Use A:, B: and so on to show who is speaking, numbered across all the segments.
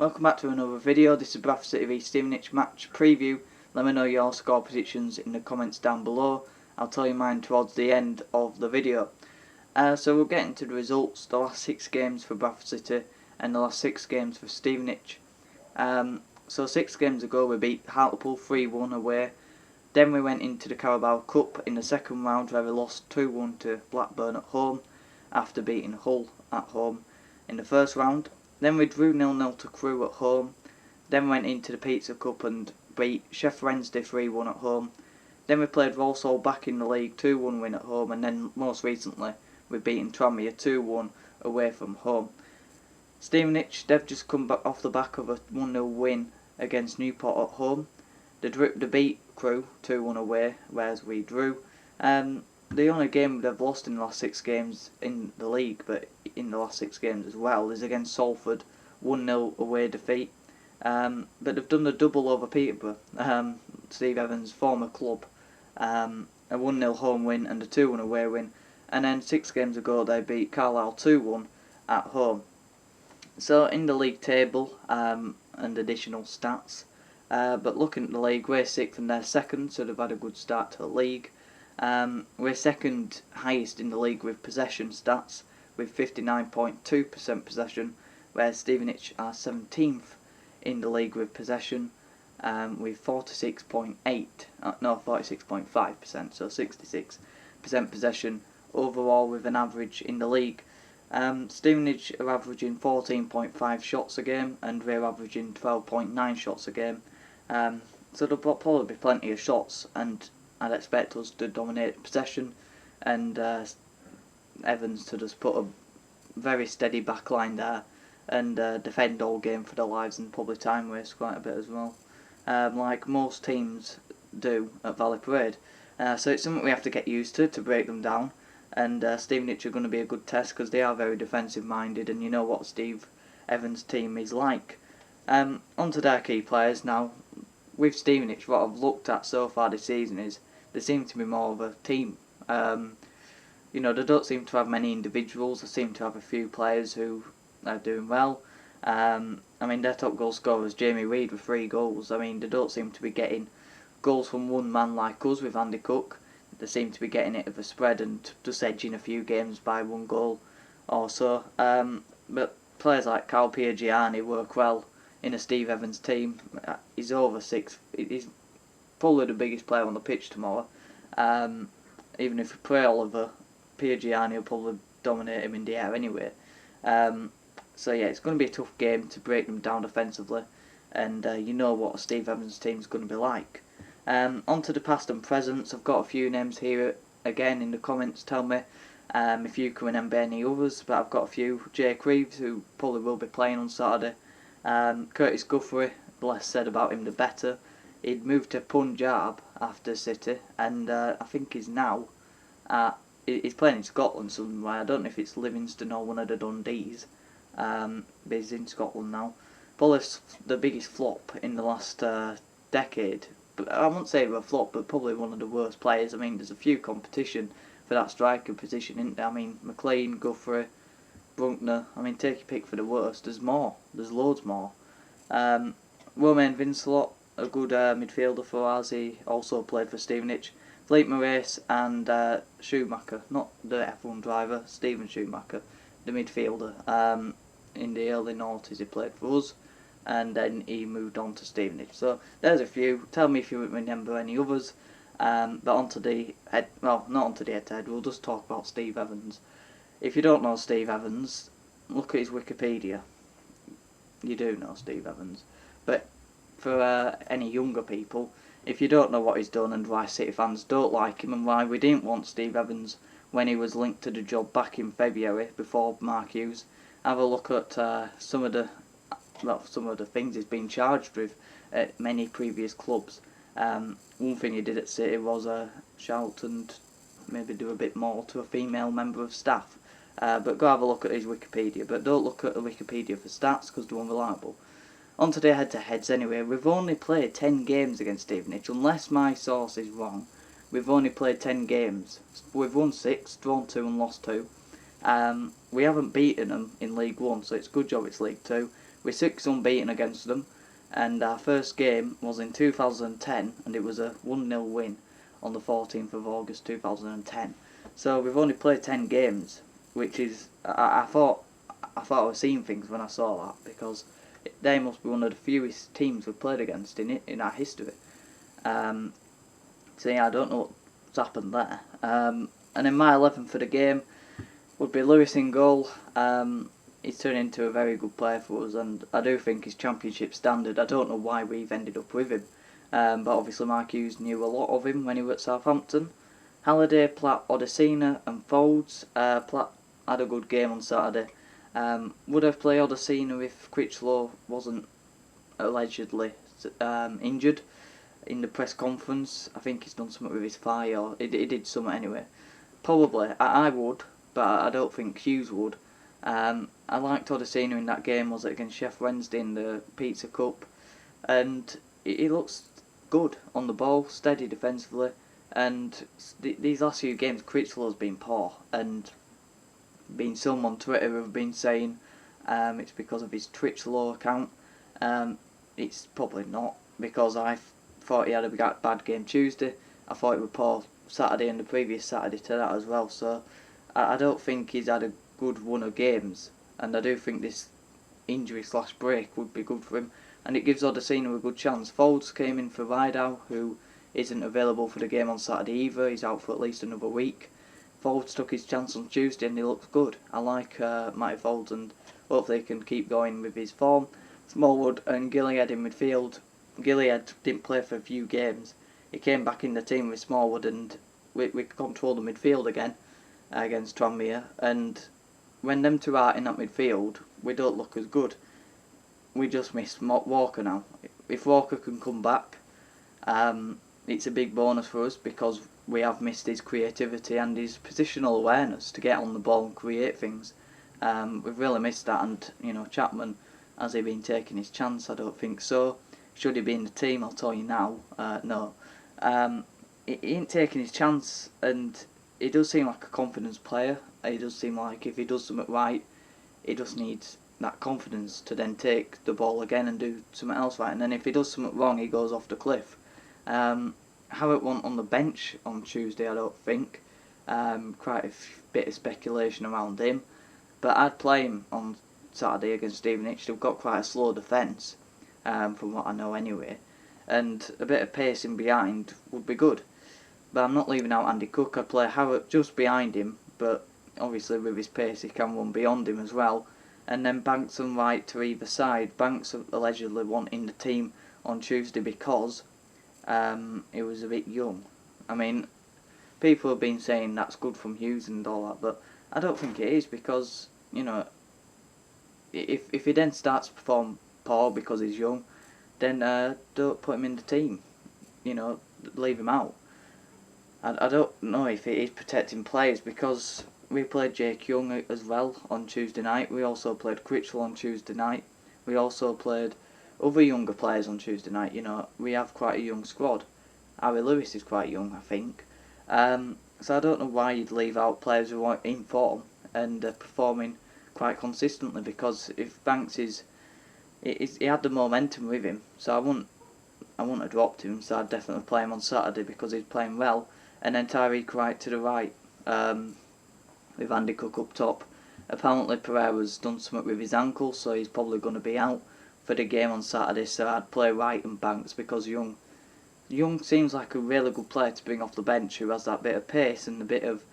A: Welcome back to another video. This is Bradford City v Stevenage match preview. Let me know your score predictions in the comments down below. I'll tell you mine towards the end of the video. So we'll get into the results, the last 6 games for Bradford City and the last 6 games for Stevenage. So 6 games ago we beat Hartlepool 3-1 away. Then we went into the Carabao Cup in the second round where we lost 2-1 to Blackburn at home after beating Hull at home in the first round. Then we drew 0-0 to Crewe at home. Then went into the Pizza Cup and beat Sheffield Wednesday 3-1 at home. Then we played Walsall back in the league, 2-1 win at home, and then most recently we've beaten Tranmere 2-1 away from home. Stevenage, they've just come back off the back of a 1-0 win against Newport at home. They beat Crewe 2-1 away, whereas we drew. The only game they've lost in the last 6 games in the league, but in the last 6 games as well, is against Salford, 1-0 away defeat. But they've done the double over Peterborough, Steve Evans' former club, a 1-0 home win and a 2-1 away win. And then 6 games ago they beat Carlisle 2-1 at home. So in the league table and additional stats, but looking at the league, we're 6th and they're 2nd, so they've had a good start to the league. We're 2nd highest in the league with possession stats, with 59.2% possession, whereas Stevenage are 17th in the league with possession, with 46.5%, so 66% possession overall with an average in the league. Stevenage are averaging 14.5 shots a game, and we're averaging 12.9 shots a game. So there'll probably be plenty of shots, and I'd expect us to dominate possession and Evans to just put a very steady back line there and defend all game for their lives and probably time waste quite a bit as well, like most teams do at Valley Parade. So it's something we have to get used to break them down, and Stevenage are going to be a good test because they are very defensive minded, and you know what Steve Evans' team is like. On to their key players now. With Stevenage, what I've looked at so far this season is they seem to be more of a team. They don't seem to have many individuals. They seem to have a few players who are doing well. Their top goal scorer is Jamie Reid with 3 goals. They don't seem to be getting goals from one man like us with Andy Cook. They seem to be getting it of a spread and just edging a few games by 1 goal or so. But players like Carl Piergianni work well in a Steve Evans team. He's over 6. He's probably the biggest player on the pitch tomorrow. Even if we play Oliver, Piergianni will probably dominate him in the air anyway. So yeah, it's going to be a tough game to break them down defensively, and you know what Steve Evans' team is going to be like. On to the past and presents. I've got a few names here again in the comments. Tell me if you can remember any others, but I've got a few. Jake Reeves, who probably will be playing on Saturday. Curtis Guthrie, the less said about him the better. He'd moved to Punjab after City, and I think he's now he's playing in Scotland somewhere. I don't know if it's Livingston or one of the Dundees, but he's in Scotland now. Probably the biggest flop in the last decade. But I won't say a flop, but probably one of the worst players. There's a few competition for that striker position, isn't there? McLean, Guthrie, Brunkner. Take your pick for the worst. There's more. There's loads more. Romain Vincelot, a good midfielder for us. He also played for Stevenage. Fleet Morace and Schumacher, not the F1 driver, Stephen Schumacher, the midfielder. In the early noughties he played for us, and then he moved on to Stevenage. So there's a few. Tell me if you remember any others. But onto the not onto the head-to-head. We'll just talk about Steve Evans. If you don't know Steve Evans, look at his Wikipedia. You do know Steve Evans, but for any younger people, if you don't know what he's done and why City fans don't like him and why we didn't want Steve Evans when he was linked to the job back in February before Mark Hughes, have a look at some of the things he's been charged with at many previous clubs. One thing he did at City was shout and maybe do a bit more to a female member of staff. But go have a look at his Wikipedia, but don't look at the Wikipedia for stats because they're unreliable. On to the head-to-heads anyway. We've only played 10 games against Stevenage. Unless my source is wrong, we've only played 10 games. We've won 6, drawn 2 and lost 2. We haven't beaten them in League 1, so it's a good job it's League 2. We're 6 unbeaten against them, and our first game was in 2010, and it was a 1-0 win on the 14th of August 2010. So we've only played 10 games, which is I thought I was seeing things when I saw that, because they must be one of the fewest teams we've played against in our history. So yeah, I don't know what's happened there. And then my 11 for the game would be Lewis in goal. He's turned into a very good player for us, and I do think his championship standard. I don't know why we've ended up with him, but obviously Mark Hughes knew a lot of him when he was at Southampton. Halliday, Platt, Odesina and Folds. Platt had a good game on Saturday. Would have played Odesina if Critchlow wasn't allegedly injured in the press conference. I think he's done something with his thigh, or he did something anyway. Probably, I would, but I don't think Hughes would. I liked Odesina in that game, was it against Sheffield Wednesday in the Pizza Cup, and he looks good on the ball, steady defensively, and these last few games Critchlow's been poor, and been some on Twitter who have been saying it's because of his Critchlow account. It's probably not, because I thought he had a bad game Tuesday. I thought he was poor Saturday and the previous Saturday to that as well, so I don't think he's had a good run of games, and I do think this injury/break would be good for him, and it gives Odesina a good chance. Folds came in for Rideout, who isn't available for the game on Saturday either. He's out for at least another week. Folds took his chance on Tuesday and he looks good. I like Matty Folds, and hopefully he can keep going with his form. Smallwood and Gilead in midfield. Gilead didn't play for a few games. He came back in the team with Smallwood, and we controlled the midfield again against Tranmere, and when them two are in that midfield, we don't look as good. We just miss Walker now. If Walker can come back, it's a big bonus for us, because we have missed his creativity and his positional awareness to get on the ball and create things. We've really missed that, and Chapman, has he been taking his chance? I don't think so. Should he be in the team? I'll tell you now, no. He ain't taking his chance, and he does seem like a confidence player. He does seem like if he does something right, he just needs that confidence to then take the ball again and do something else right. And then if he does something wrong, he goes off the cliff. Howard went on the bench on Tuesday, I don't think. Quite a bit of speculation around him. But I'd play him on Saturday against Stevenage. They've got quite a slow defence, from what I know anyway. And a bit of pacing behind would be good. But I'm not leaving out Andy Cook. I'd play Howard just behind him, but obviously with his pace he can run beyond him as well. And then Banks and Wright to either side. Banks allegedly wanting the team on Tuesday because he was a bit young. I mean, people have been saying that's good from Hughes and all that, but I don't think it is, because, if he then starts to perform poor because he's young, then don't put him in the team. Leave him out. I don't know if it is protecting players, because we played Jake Young as well on Tuesday night. We also played Critchlow on Tuesday night. We also played other younger players on Tuesday night. We have quite a young squad. Harry Lewis is quite young, I think. So I don't know why you'd leave out players who are in form and performing quite consistently, because if Banks he had the momentum with him, so I wouldn't have dropped him, so I'd definitely play him on Saturday because he's playing well. And then Tyreek Wright to the right, with Andy Cook up top. Apparently Pereira's done something with his ankle, so he's probably going to be out for the game on Saturday, so I'd play Wright and Banks, because Young seems like a really good player to bring off the bench, who has that bit of pace and a bit of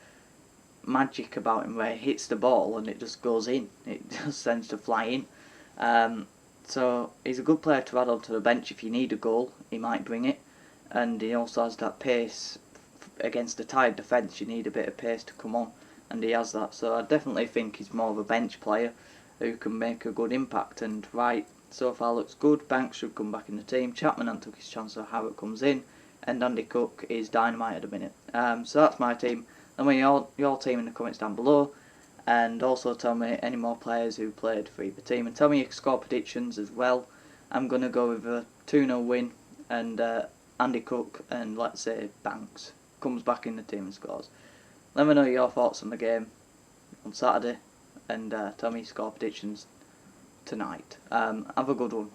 A: magic about him where he hits the ball and it just goes in. It just tends to fly in. So he's a good player to add onto the bench. If you need a goal, he might bring it. And he also has that pace. Against a tired defence, you need a bit of pace to come on, and he has that. So I definitely think he's more of a bench player who can make a good impact. And Wright so far looks good. Banks should come back in the team. Chapman and took his chance of how it comes in, and Andy Cook is dynamite at the minute. So that's my team. Let me know your team in the comments down below, and also tell me any more players who played for either team, and tell me your score predictions as well. I'm going to go with a 2-0 win, and Andy Cook and, let's say, Banks comes back in the team and scores. Let me know your thoughts on the game on Saturday, and tell me your score predictions tonight. Have a good one.